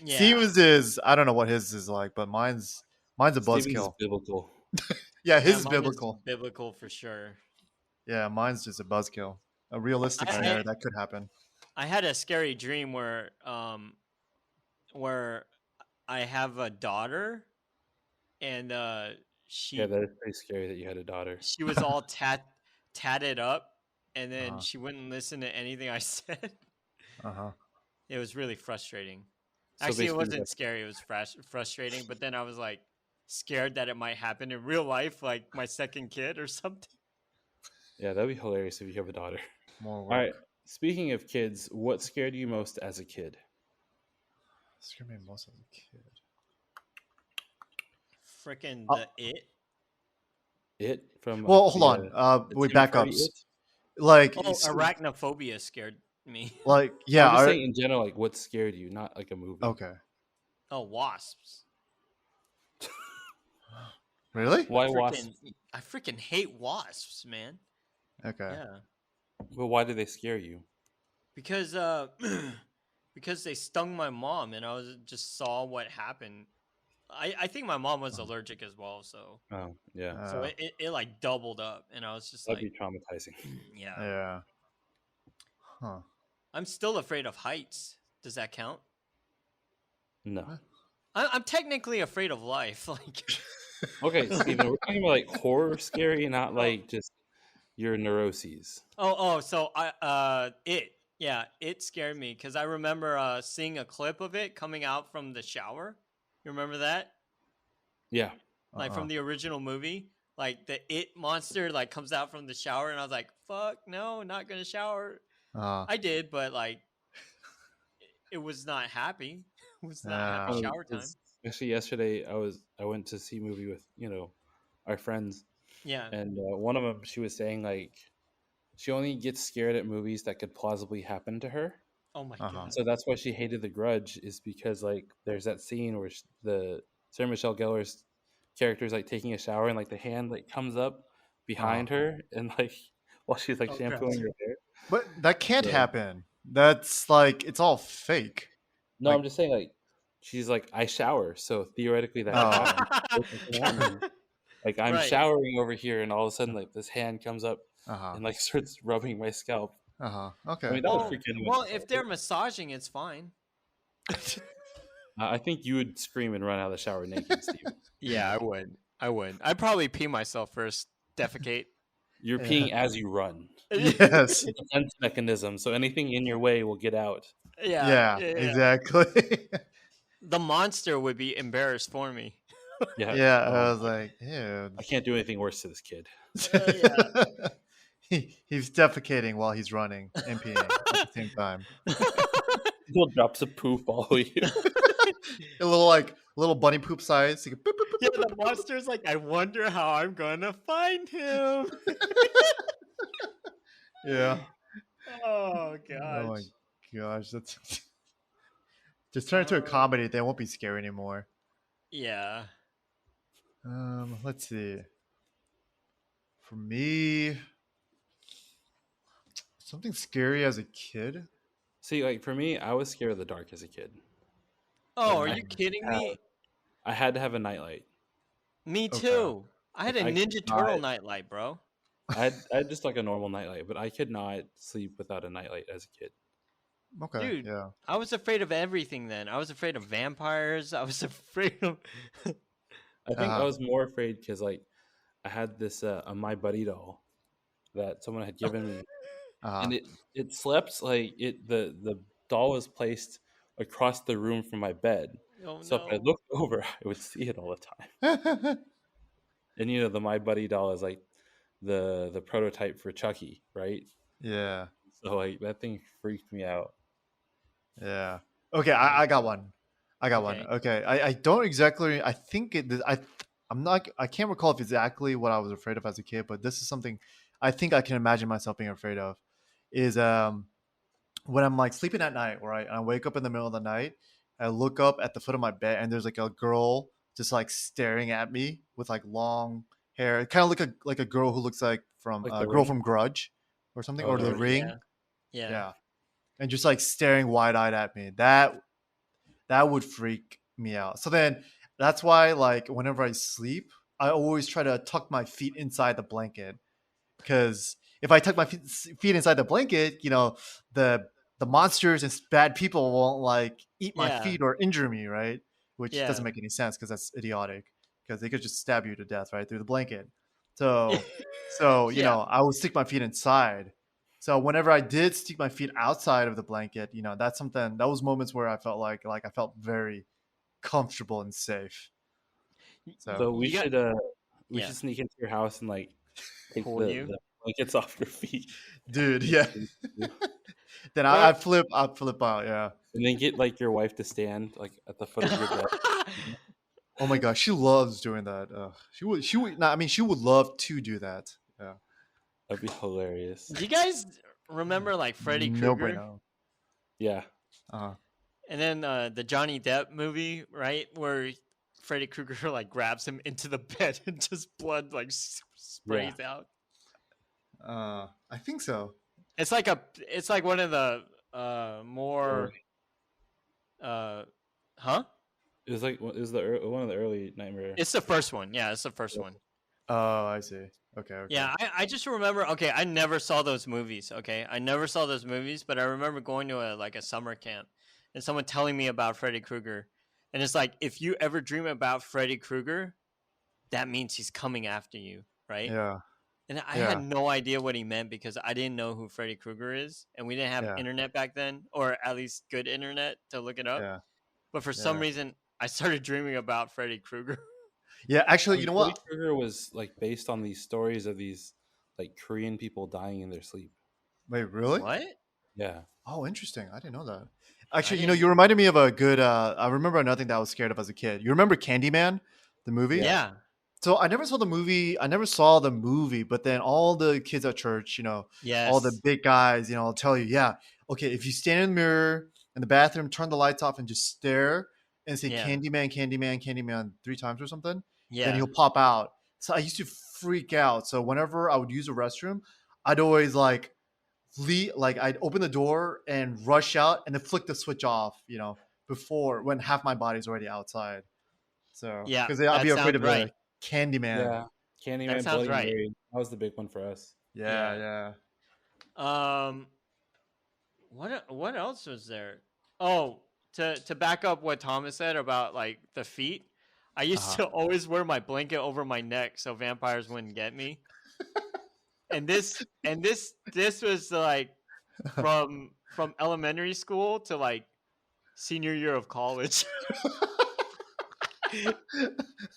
Yeah. Stevens is, I don't know what his is like, but mine's a Stevens is buzzkill. biblical. Yeah, Yeah, his is mine is biblical. biblical for sure. Yeah, mine's just a buzzkill. A realistic I, scenario I that could happen. I had a scary dream where I have a daughter and Yeah, she that is pretty scary that you had a daughter. she was all tatted up, and then Uh-huh. she wouldn't listen to anything I said. Uh-huh. It was really frustrating. So Actually, it basically, wasn't scary. It was frustrating. But then I was like scared that it might happen in real life, like my second kid or something. yeah, that'd be hilarious if you have a daughter. More All right. work. Speaking of kids, what scared you most as a kid? Scared me most as a kid. Freaking Oh, the it. It from well, hold the on. We Tim back up. Curry It. Like, Oh, arachnophobia scared me. No, yeah. I'm just saying in general, like what scared you, not like a movie. Okay. Oh, wasps. Really? Why wasps? I freaking hate wasps, man. Okay. Yeah, But why do they scare you? because because they stung my mom, and I was just saw what happened. I think my mom was allergic as well, so Oh, yeah, so it like doubled up, and I was just that'd like, be traumatizing. yeah. Yeah. Huh. I'm still afraid of heights. Does that count? No. What? I'm technically afraid of life. Like, Okay, Steven, we're talking about like horror scary, not like just your neuroses. so it scared me because I remember seeing a clip of it coming out from the shower. You remember that? Yeah. Like from the original movie, like the it monster like comes out from the shower, and I was like, "Fuck, no, not gonna shower." I did, but like, it was not happy. It was not happy Funny, shower time. 'cause actually yesterday I went to see a movie with our friends, Yeah. and one of them she was saying like she only gets scared at movies that could plausibly happen to her. Oh my Uh-huh. god. So that's why she hated The Grudge, is because like there's that scene where the Sarah Michelle Gellar's character is like taking a shower, and like the hand like comes up behind her, and like while she's like Oh, shampooing gross. her hair. But that can't So, happen. That's like it's all fake. no, Like, I'm just saying like she's like I shower, so theoretically that could oh, happen. It can happen. Like I'm Right. showering over here, and all of a sudden like this hand comes up uh-huh. and like starts rubbing my scalp. Uh-huh. I Okay. mean that would Well, freak anyone well, out. if they're massaging, it's fine. I think you would scream and run out of the shower naked, Steve. Yeah, I would. I'd probably pee myself first, defecate. You're Yeah. peeing as you run. Yes. It's a defense mechanism, so anything in your way will get out. Yeah, exactly. The monster would be embarrassed for me. Yeah. Yeah, Oh, I was like, ew. I can't do anything worse to this kid. Yeah. He's defecating while he's running and peeing at the same time. Little drops of poo follow you. A little bunny poop size. He can boop, boop, boop, Yeah, the monster's like, I wonder how I'm gonna find him. Yeah. Oh Oh my gosh. gosh, that's just turn it into a Um, comedy. They won't be scary anymore. yeah. Let's see. For me, something scary as a kid. See, like for me, I was scared of the dark as a kid. Oh, Like are you kidding me? I had to have a nightlight. Me Okay. too. I had Like a I could Ninja not. Turtle nightlight, bro. I had just like a normal nightlight, but I could not sleep without a nightlight as a kid. Okay. Dude, Yeah. I was afraid of everything then. I was afraid of vampires. I was afraid of. I think I Uh was more afraid because like I had this a My Buddy doll that someone had given me, uh and it slept like the doll was placed across the room from my bed. Oh So if I no. looked over, I would see it all the time. And you know, the My Buddy doll is like the prototype for Chucky, right? Yeah. So like that thing freaked me out. Yeah. Okay, Oh, I got one. I got one. okay. Okay. I don't exactly I think I'm not I can't recall if exactly what I was afraid of as a kid, but this is something I think I can imagine myself being afraid of is when I'm like sleeping at night, right? And I wake up in the middle of the night, I look up at the foot of my bed and there's like a girl just like staring at me with like long hair. Kind of like a girl who looks like from Like a the girl ring. from Grudge or something Oh, or the The Oh ring. Ring. yeah. Yeah. Yeah. And just like staring wide-eyed at me. That would freak me out. So then that's why like whenever I sleep, I always try to tuck my feet inside the blanket because if I tuck my feet inside the blanket, the the monsters and bad people won't like eat my Yeah. feet or injure me, right? Which doesn't Yeah. make any sense because that's idiotic. Because they could just stab you to death right through the blanket. So Yeah. I would stick my feet inside. So whenever I did stick my feet outside of the blanket, that's something. That was moments where I felt like I felt very comfortable and safe. So So You got. we Yeah. should sneak into your house and like take Pull you. the blankets off your feet. dude, And yeah. sleep with you. Then Or I'd flip out, yeah. And then get like your wife to stand like at the foot of your bed. Oh my gosh, she loves doing that. She would. Nah, I mean, she would love to do that. Yeah. That'd be hilarious. do you guys remember like Freddy No Krueger? bueno. Yeah. Uh, And then the Johnny Depp movie, right, where Freddy Krueger like grabs him into the bed and just blood like Yeah. sprays out. I think so. It's like one of the Or more huh? it was like it was one of the early Nightmare. It's the first one. Yeah, it's the first one. Oh, I see. Okay, okay. Yeah, I just remember. Okay, I never saw those movies. Okay, I never saw those movies, but I remember going to a summer camp and someone telling me about Freddy Krueger, and it's like if you ever dream about Freddy Krueger, that means he's coming after you, right? Yeah, And I had yeah, no idea what he meant because I didn't know who Freddy Krueger is, and we didn't have yeah, internet back then, or at least good internet to look it up. yeah, But for some yeah. reason, I started dreaming about Freddy Krueger. Yeah, actually, you And know Freddy what? Krueger was like based on these stories of these like Korean people dying in their sleep. Wait, really? What? Yeah. Oh, interesting. I didn't know that. I Actually, didn't. you reminded me of a good. I remember another thing that I was scared of as a kid. You remember Candyman, the movie? Yeah. Yeah. So I never saw the movie. I never saw the movie, but then all the kids at church, all the Yes. big guys, will tell you, yeah, okay, if you stand in the mirror in the bathroom, turn the lights off, and just stare and say Yeah. Candyman, Candyman, Candyman 3 times or something, then Yeah. he'll pop out. So I used to freak out. So whenever I would use a restroom, I'd always like I'd open the door and rush out and then flick the switch off, before when half my body's already outside. So Yeah. because I'd That be afraid sounds of the right. Candyman. Yeah. That Candyman, sounds Bloody right. Mary. That was the big one for us. Yeah, Yeah. yeah. Um. What else was there? Oh, to back up what Thomas said about like the feet, I used Uh-huh. to always wear my blanket over my neck so vampires wouldn't get me. And this was like from elementary school to like senior year of college.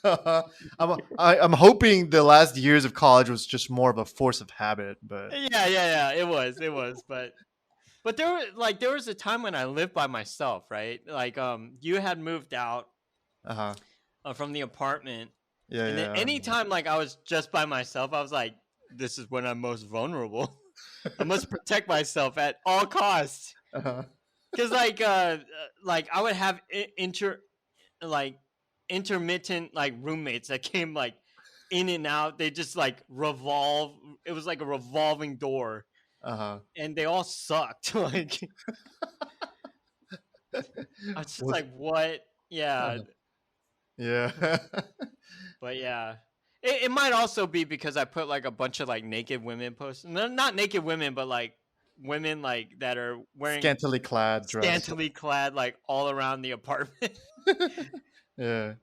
I'm hoping the last years of college was just more of a force of habit, but Yeah. It was, but there was a time when I lived by myself, right? Like you had moved out, uh-huh. from the apartment. Yeah, And then yeah. anytime like I was just by myself, I was like, this is when I'm most vulnerable. I must protect myself at all costs. Uh-huh. Cause like I would have like intermittent like roommates that came like in and out. They just like revolve. It was like a revolving door, Uh-huh. and they all sucked. Like I was just Was like, what? Yeah, uh-huh. Yeah. but yeah. It might also be because I put like a bunch of like naked women posts. No, not naked women, but like women like that are wearing Scantily clad dress. scantily clad like all around the apartment. Yeah. Yeah.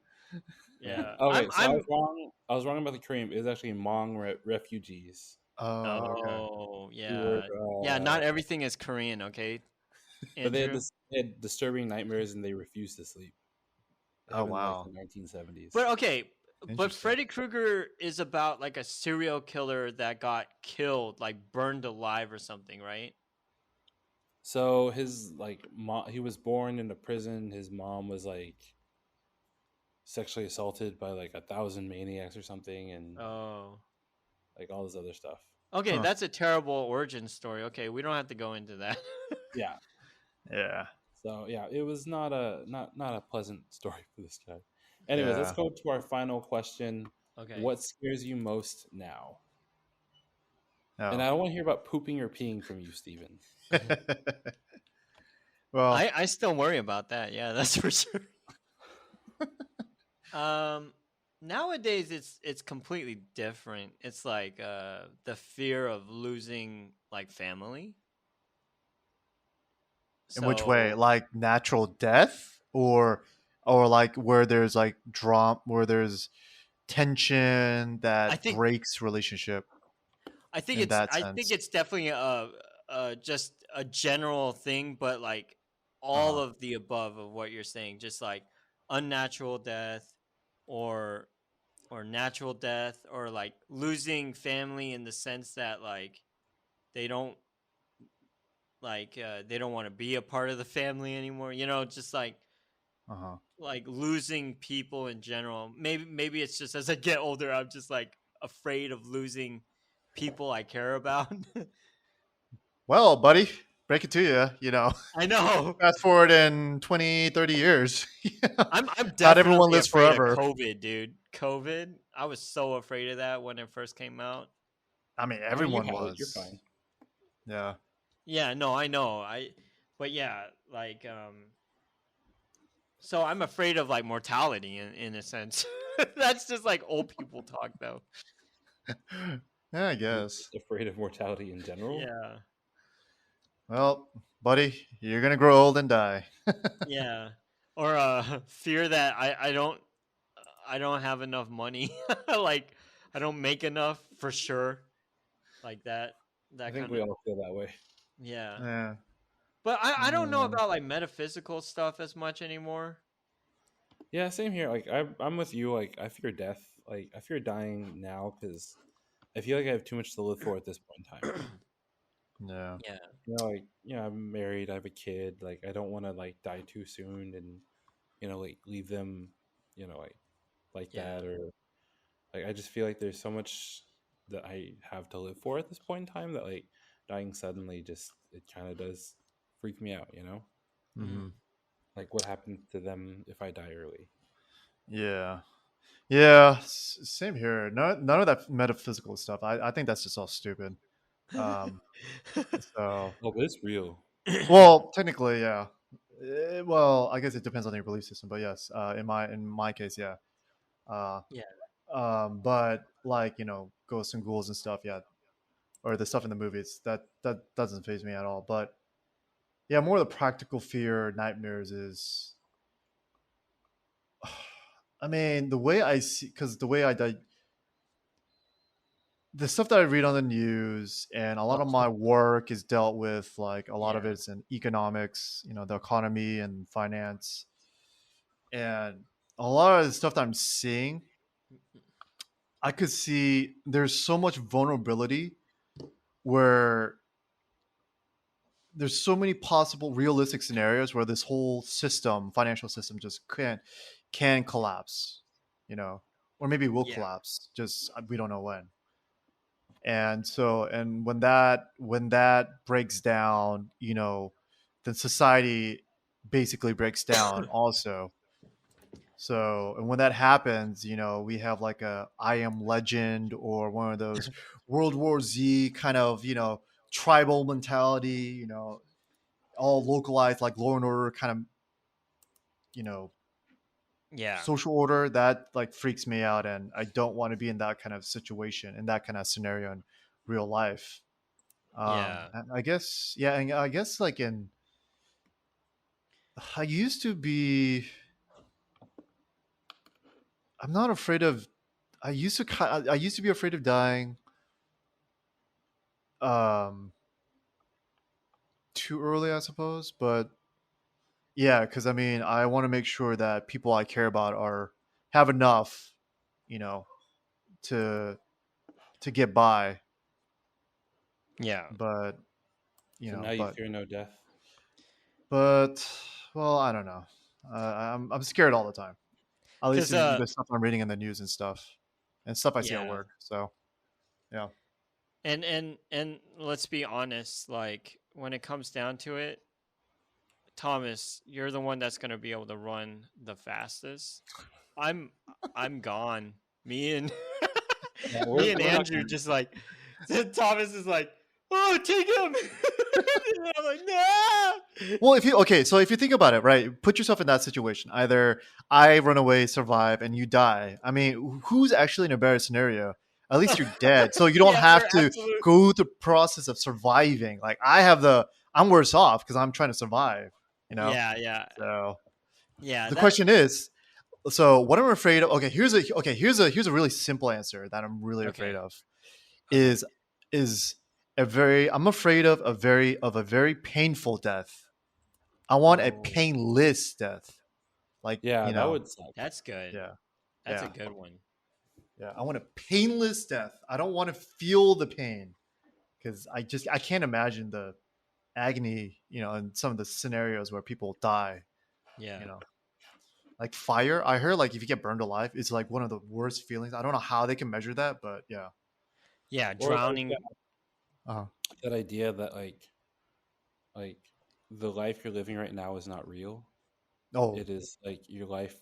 Yeah, Okay, I'm so I was I'm wrong. I was wrong about the cream. It was actually Hmong refugees Oh, okay. Oh, who were, yeah. Yeah, not everything is Korean, okay, but Andrew? they had disturbing nightmares and they refused to sleep. It Oh, happened in like wow. the 1970s. But okay, but Interesting. Freddy Krueger is about like a serial killer that got killed, like burned alive or something, right? So his like mom, he was born in a prison. His mom was like sexually assaulted by like 1,000 maniacs or something, and Oh. like all this other stuff. Okay, Huh. that's a terrible origin story. Okay, we don't have to go into that. Yeah. Yeah. So yeah, it was not a pleasant story for this guy. Anyways, let's Yeah. go to our final question. Okay. What scares you most now? And Oh. I don't want to hear about pooping or peeing from you, Steven. Well, I still worry about that. Yeah, that's for sure. Um Nowadays it's completely different. It's like the fear of losing like family. in which way? So Like natural death, or like where there's like drama, where there's tension I that think breaks relationship in that I think sense. it's definitely a just a general thing, but like all Uh-huh. of the above of what you're saying, just like unnatural death or natural death or like losing family in the sense that like they don't they don't want to be a part of the family anymore, just Uh-huh. like losing people in general. Maybe it's just as I get older I'm just like afraid of losing people I care about. Well, buddy, break it to you, I know. fast forward in 20, 30 years. I'm Not everyone definitely lives afraid of forever. COVID, dude. COVID. I was so afraid of that when it first came out. I mean, I mean, you everyone had it. You're was. fine. Yeah. Yeah, no, I know. But yeah, so I'm afraid of like mortality in a sense. That's just like old people talk though. Yeah, I You're guess. just afraid of mortality in general. Yeah. Well, buddy, you're gonna grow old and die. Yeah. Or fear that I don't have enough money. Like I don't make enough for sure. Like that I that think kind we of. all feel that way. Yeah. Yeah. But I don't know Yeah. about like metaphysical stuff as much anymore. Yeah, same here. Like I'm with you. Like I fear death. Like I fear dying now because I feel like I have too much to live for at this point in time. Yeah. Yeah. Like I'm married. I have a kid. Like I don't want to like die too soon and like leave them, like Yeah. that, or like I just feel like there's so much that I have to live for at this point in time that like dying suddenly just it kind of does freak me out. Mm. Hmm. Like what happens to them if I die early? Yeah. Yeah. Same here. None of that metaphysical stuff. I think that's just all stupid. Um. So, Oh, but it's real. well, technically, yeah. Well, I guess it depends on your belief system, but yes. In my case, yeah. Uh. Yeah. But like ghosts and ghouls and stuff, yeah, or the stuff in the movies that doesn't phase me at all. But yeah, more the practical fear, nightmares is. I mean, the way I see, because the way the stuff that I read on the news, and a lot of my work is dealt with, like a lot of Yeah. it's in economics, the economy and finance, and a lot of the stuff that I'm seeing, I could see there's so much vulnerability where there's so many possible realistic scenarios where this whole system, financial system, just can collapse. you know, or maybe it will Yeah. collapse. Just we don't know when. And so, and when that breaks down, then society basically breaks down also. So, and when that happens, we have like a I Am Legend or one of those World War Z kind of, tribal mentality, all localized like law and order kind of, you know, Yeah. social order that like freaks me out, and I don't want to be in that kind of situation, in that kind of scenario in real life. Yeah. And I guess, yeah, and I guess like I used to be, I'm not afraid of, I used to be afraid of dying um too early, I suppose. But yeah, because I mean, I want to make sure that people I care about are have enough, you know, to get by. Yeah. But So now you fear no death. but well, I don't know. I'm scared all the time. At least Cuz in the stuff I'm reading in the news and stuff I see at yeah. work. So yeah, And let's be honest, like when it comes down to it, Thomas, you're the one that's going to be able to run the fastest. I'm I'm gone. Me and Yeah, me and we're not Andrew gonna. just like Thomas is like, "Oh, take him." And I'm like, "No." well, if you okay, so if you think about it, right, put yourself in that situation. Either I run away, survive, and you die. I mean, who's actually in a better scenario? At least you're dead, so you don't Yeah, have you're to absolute. go through the process of surviving. Like I'm worse off because I'm trying to survive. You know. Yeah, yeah. So Yeah, the that question is, so what I'm afraid of. Here's a really simple answer that I'm really afraid okay. of Okay. is is a very I'm afraid of a very painful death. I want a Oh, painless death. Like, Yeah, that would suck. that's good. yeah, That's a yeah, good one. yeah. I want a painless death. I don't want to feel the pain because I can't imagine the agony, in some of the scenarios where people die, Yeah. you know. Like fire, I heard like if you get burned alive, it's like one of the worst feelings. I don't know how they can measure that, but yeah. Yeah, Or like drowning. Uh-huh. that idea that like the life you're living right now is not real. Oh, It is like your life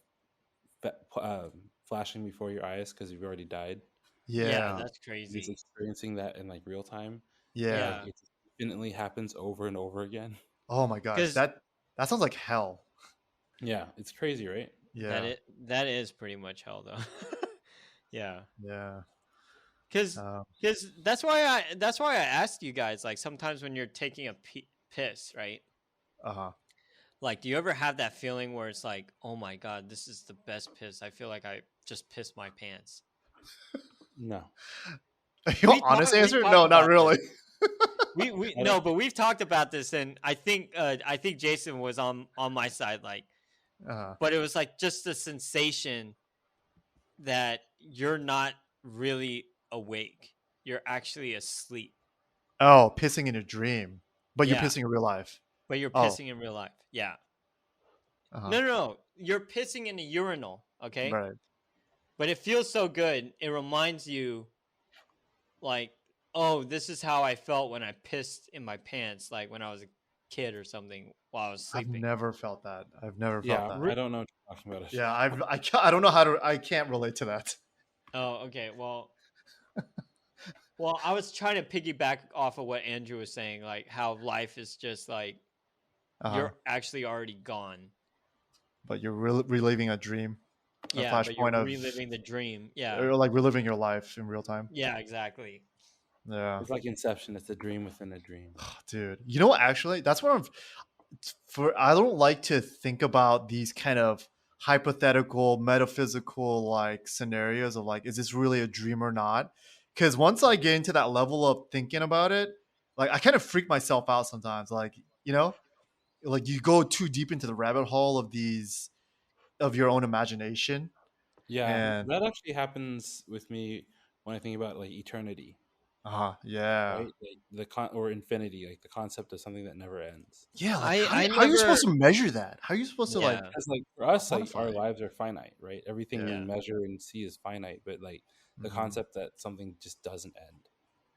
flashing before your eyes because you've already died. Yeah, yeah, that's You're just crazy. experiencing that in like real time, and yeah. like Yeah, it infinitely happens over and over again. Oh my gosh, cuz that sounds like hell. Yeah, it's crazy, right? Yeah, that is pretty much hell though. Yeah. yeah. Cuz Um, cuz that's why I asked you guys like sometimes when you're taking a piss, right? uh-huh. Like do you ever have that feeling where it's like, "Oh my god, this is the best piss. I feel like I just pissed my pants." No, Honest We answer? talked No, not about this. really. We I don't. no, but we've talked about this and I think Jason was on my side like Uh-huh. but it was like just the sensation that you're not really awake. You're actually asleep. Oh, pissing in a dream, but you're Yeah, pissing in real life. but you're Oh, pissing in real life. Yeah. uh-huh. No. You're pissing in a urinal, okay? Right. But it feels so good. It reminds you like, "Oh, this is how I felt when I pissed in my pants like when I was a kid or something while I was I've sleeping." never felt that. I've never felt Yeah, that. I don't know what you're talking about. Yeah, I don't know how to. I can't relate to that. Oh, okay. Well, I was trying to piggyback off of what Andrew was saying, like how life is just like Uh-huh. you're actually already gone. But you're reliving a dream, a Yeah, but you're flashpoint of, reliving the dream. Yeah. or like reliving your life in real time. Yeah, exactly. Yeah, It's like Inception. It's a dream within a dream. dude. You know what? Actually, that's what I'm. For I don't like to think about these kind of hypothetical, metaphysical like scenarios of like, is this really a dream or not? Because once I get into that level of thinking about it, like I kind of freak myself out sometimes. Like, you know, like you go too deep into the rabbit hole of these of your own imagination. Yeah, And that actually happens with me when I think about like eternity. Yeah. right? Like or infinity, like the concept of something that never ends. Yeah, like I how are you supposed never. to measure that? How are you supposed to like Yeah. Because like for us, like our quantify it? lives are finite, right? Everything we Yeah. Yeah. measure and see is finite, but like the Mhm. concept that something just doesn't end.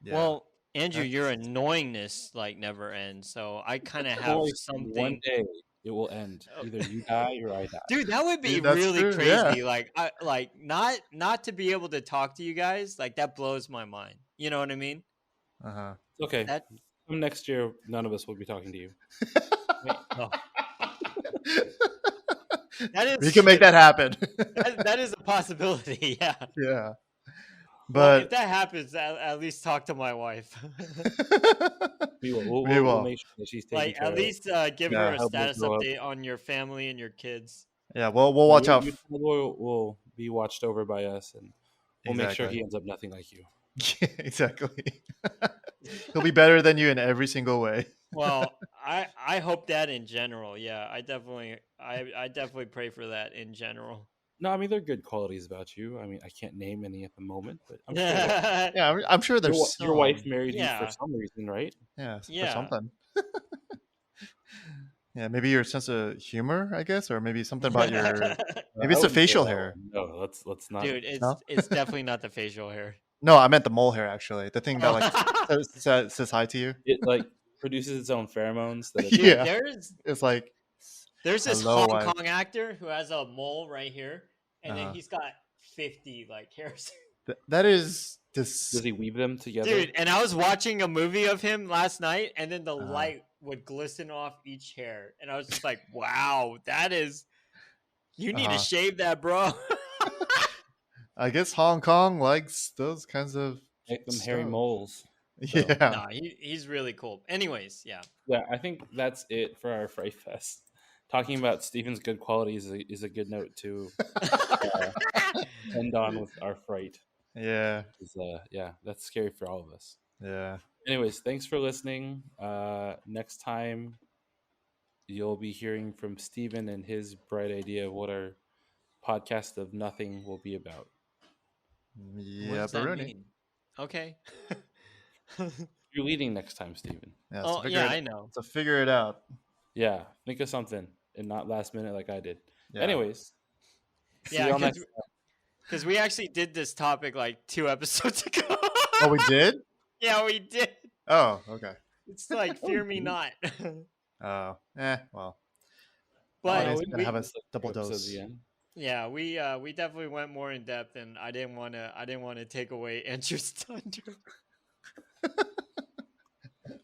Yeah. Well, Andrew, your That's annoyingness like never ends. So I kind of have Or like one something. day it will end. Oh, Either you die or I die. dude, that would be that's really true. Yeah. crazy. Like, not to be able to talk to you guys. Like that blows my mind. You know what I mean? Uh-huh. It's okay. That Come next year, none of us will be talking to you. wait, oh, that We is can make that happen. that is a possibility. Yeah. Yeah. Well, if But that happens, at least talk to my wife. We will. We'll, we we'll will. make sure that she's taken Like, care at of. least give her Yeah. a Help her status grow up. update on your family and your kids. Yeah, we'll Yeah, watch out. will be watched over by us, and we'll make sure Exactly. he ends up nothing like you. Exactly. He'll be better than you in every single way. Well, I hope that in general. Yeah, I definitely pray for that in general. No, I mean there are good qualities about you. I mean I can't name any at the moment, but I'm sure there. yeah, Yeah, I'm sure there's Your wife some. married you for yeah, some reason, right? Yeah, for yeah. something. Yeah, maybe your sense of humor, I guess, or maybe something about your. Maybe I it's the wouldn't say facial that hair. one. No, let's not. Dude, No, it's definitely not the facial hair. no, I meant the mole hair. Actually, the thing that like says hi to you. It like produces its own pheromones that it. Dude, Yeah, it's like there's this hello, Hong wife. Kong actor who has a mole right here, and then Uh-huh. he's got 50 like hairs. That is Does he weave them together? Dude, and I was watching a movie of him last night, and then the Uh-huh. light would glisten off each hair, and I was just like, "Wow, that is." You need to Uh-huh. shave that, bro. I guess Hong Kong likes those kinds of Like them hairy stuff. moles. So, Yeah. Nah, he's really cool. Anyways, yeah. yeah, I think that's it for our Fright Fest. Talking about Steven's good qualities is a good note to end on with our fright. Yeah. Yeah, that's scary for all of us. Yeah. Anyways, thanks for listening. Next time, you'll be hearing from Steven and his bright idea of what our podcast of nothing will be about. What Yeah, does that Baruni. mean? Okay. You're leading next time, Steven. Yeah, Oh, yeah, I know. So figure it out. Yeah, think of something and not last minute like I did. Yeah. Anyways, see Yeah, y'all next time. because we actually did this topic like 2 episodes ago. Oh, we did? Yeah, we did. Oh, okay. It's like Fear Me Not. Oh, well. But Always we gotta have a like double episodes dose. at the end. yeah, we definitely went more in depth, and I didn't want to take away Andrew's thunder.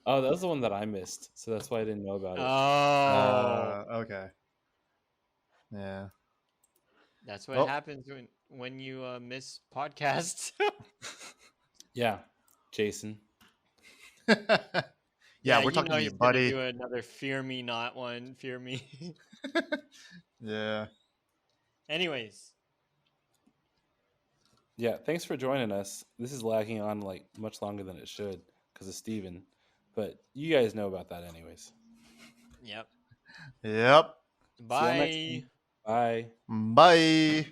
Oh, that was the one that I missed, so that's why I didn't know about it. Oh, Okay. Yeah. that's what Well- happens when you miss podcasts. Yeah, Jason. Yeah, we're you talking know to you, he's gonna buddy. do another Fear Me Not one. Fear Me. Yeah. Anyways, Yeah, thanks for joining us. This is lagging on like much longer than it should because of Steven. But you guys know about that anyways. yep. Yep. See y'all next Bye. time. Bye. Bye.